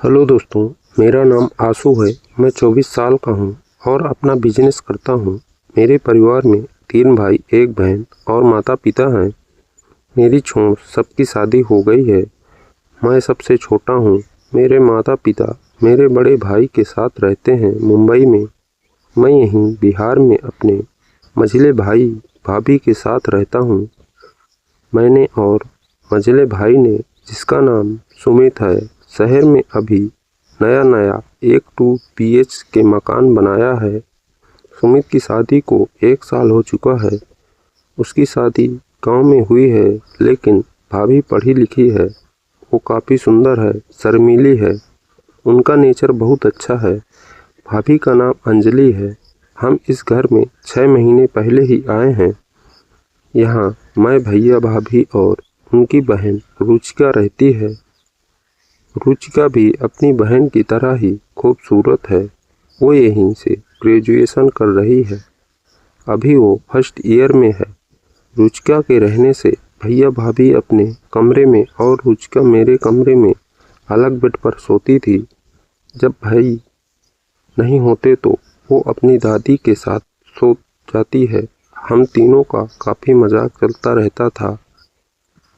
Hello दोस्तों, मेरा नाम आशु है। मैं 24 साल का हूँ और अपना बिजनेस करता हूँ। मेरे परिवार में 3 भाई, 1 बहन और माता पिता हैं। मेरी छोड़ सबकी शादी हो गई है। मैं सबसे छोटा हूँ। मेरे माता पिता मेरे बड़े भाई के साथ रहते हैं मुंबई में। मैं यहीं बिहार में अपने मझले भाई भाभी के साथ रहता हूँ। मैंने और मझले भाई ने, जिसका नाम सुमित है, शहर में अभी नया 1-2 BH के मकान बनाया है। सुमित की शादी को 1 साल हो चुका है। उसकी शादी गांव में हुई है, लेकिन भाभी पढ़ी लिखी है। वो काफ़ी सुंदर है, शर्मीली है। उनका नेचर बहुत अच्छा है। भाभी का नाम अंजलि है। हम इस घर में 6 महीने पहले ही आए हैं। यहाँ मैं, भैया, भाभी और उनकी बहन रुचिका रहती है। रुचिका भी अपनी बहन की तरह ही खूबसूरत है। वो यहीं से ग्रेजुएशन कर रही है। अभी वो फर्स्ट ईयर में है। रुचिका के रहने से भैया भाभी अपने कमरे में और रुचिका मेरे कमरे में अलग बेड पर सोती थी। जब भाई नहीं होते तो वो अपनी दादी के साथ सो जाती है। हम तीनों का काफ़ी मजाक चलता रहता था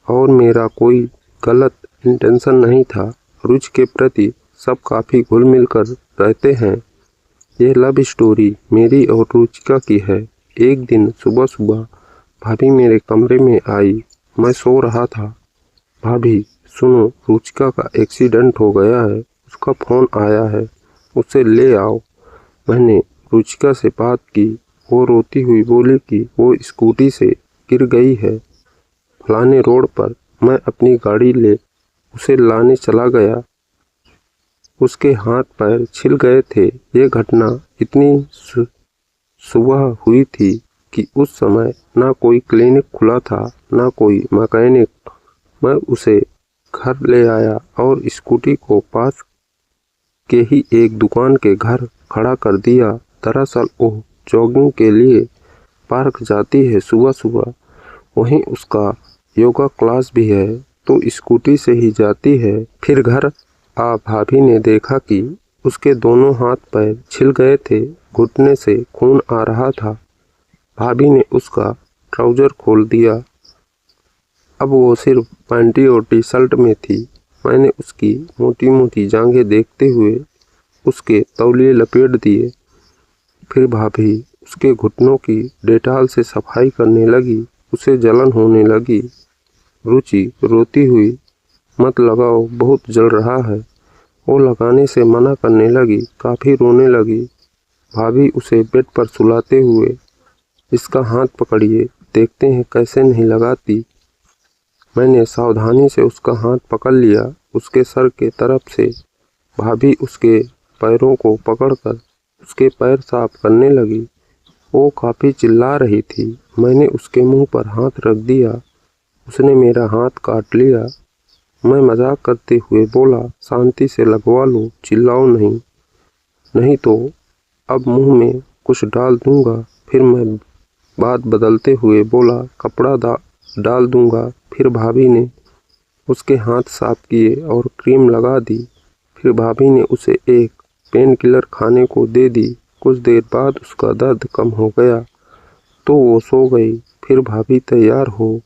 और मेरा कोई गलत इंटेंशन नहीं था। रुचि के प्रति सब काफ़ी घुल मिल कर रहते हैं। ये लव स्टोरी मेरी और रुचिका की है। एक दिन सुबह सुबह भाभी मेरे कमरे में आई। मैं सो रहा था। भाभी, सुनो, रुचिका का एक्सीडेंट हो गया है। उसका फ़ोन आया है, उसे ले आओ। मैंने रुचिका से बात की। वो रोती हुई बोली कि वो स्कूटी से गिर गई है फलाने रोड पर। मैं अपनी गाड़ी ले उसे लाने चला गया। उसके हाथ पैर छिल गए थे। ये घटना इतनी सुबह हुई थी कि उस समय ना कोई क्लिनिक खुला था, ना कोई मैकेनिक। मैं उसे घर ले आया और स्कूटी को पास के ही एक दुकान के घर खड़ा कर दिया। दरअसल वो जॉगिंग के लिए पार्क जाती है सुबह सुबह। वहीं उसका योगा क्लास भी है, तो स्कूटी से ही जाती है। फिर घर आ भाभी ने देखा कि उसके दोनों हाथ पैर छिल गए थे, घुटने से खून आ रहा था। भाभी ने उसका ट्राउजर खोल दिया। अब वो सिर्फ पैंटी और टी शर्ट में थी। मैंने उसकी मोटी मोटी जांघें देखते हुए उसके तौलिए लपेट दिए। फिर भाभी उसके घुटनों की डेटॉल से सफाई करने लगी। उसे जलन होने लगी। रुचि रोती हुई, मत लगाओ, बहुत जल रहा है। वो लगाने से मना करने लगी। काफ़ी रोने लगी। भाभी उसे बेड पर सुलाते हुए, इसका हाथ पकड़िए, देखते हैं कैसे नहीं लगाती। मैंने सावधानी से उसका हाथ पकड़ लिया। उसके सर के तरफ से भाभी उसके पैरों को पकड़कर उसके पैर साफ करने लगी। वो काफ़ी चिल्ला रही थी। मैंने उसके मुंह पर हाथ रख दिया। उसने मेरा हाथ काट लिया। मैं मजाक करते हुए बोला, शांति से लगवा लो, चिल्लाओ नहीं, नहीं तो अब मुंह में कुछ डाल दूंगा। फिर मैं बात बदलते हुए बोला, कपड़ा डाल दूंगा। फिर भाभी ने उसके हाथ साफ किए और क्रीम लगा दी। फिर भाभी ने उसे एक पेन किलर खाने को दे दी। कुछ देर बाद उसका दर्द कम हो गया तो वो सो गई। फिर भाभी तैयार हो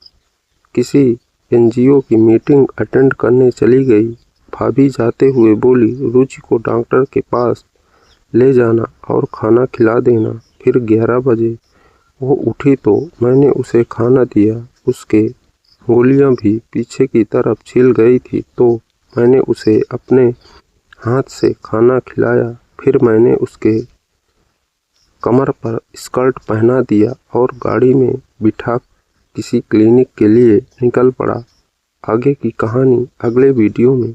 किसी NGO की मीटिंग अटेंड करने चली गई। भाभी जाते हुए बोली, रुचि को डॉक्टर के पास ले जाना और खाना खिला देना। फिर 11 बजे वो उठी तो मैंने उसे खाना दिया। उसके गोलियां भी पीछे की तरफ छिल गई थी, तो मैंने उसे अपने हाथ से खाना खिलाया। फिर मैंने उसके कमर पर स्कर्ट पहना दिया और गाड़ी में बिठा किसी क्लिनिक के लिए निकल पड़ा। आगे की कहानी अगले वीडियो में